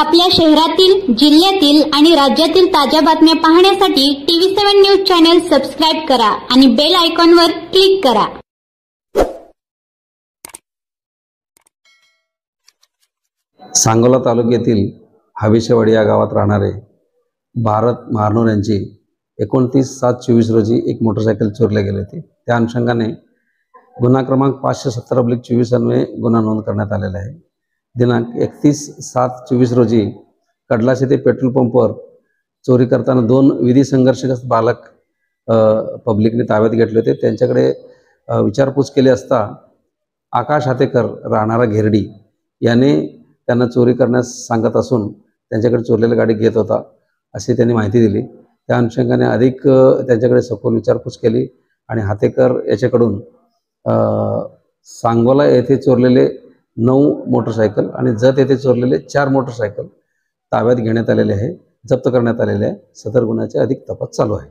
आपल्या शहरातील, जिल्ह्यातील आणि राज्यातील ताज्या बातम्या पाहण्यासाठी TV7 न्यूज चॅनल सबस्क्राइब करा आणि बेल आयकॉनवर क्लिक करा। सांगोला तालुक्यातील हवेशीवाडी या गावात राहणारे भारत महानोर यांची 29/7/24 रोजी एक मोटरसायकल चोरले गेले होते। त्या अनुषंगाने गुन्हा क्रमांक 570/24 अन्वये गुन्हा नोंद करण्यात आलेला आहे। दिनांक 31/7/24 रोजी कडलास येथे पेट्रोल पंपवर चोरी करताना 2 विधी संघर्षग्रस्त बालक पब्लिकने ताब्यात घेतले होते। त्यांच्याकडे विचारपूस केली असता आकाश हातेकर राहणारा घेरडी याने त्यांना चोरी करण्यास सांगत असून त्यांच्याकडे चोरलेली गाडी घेत होता अशी त्यांनी माहिती दिली। त्या अनुषंगाने अधिक त्यांच्याकडे सखोल विचारपूस केली आणि हातेकर याच्याकडून सांगोला येथे चोरलेले 9 मोटरसायकल आणि जत येथे चोरलेले 4 मोटरसायकल ताब्यात घेण्यात आलेले आहे, जप्त करण्यात आलेले आहे। सदर गुन्ह्याचे अधिक तपास चालू आहे।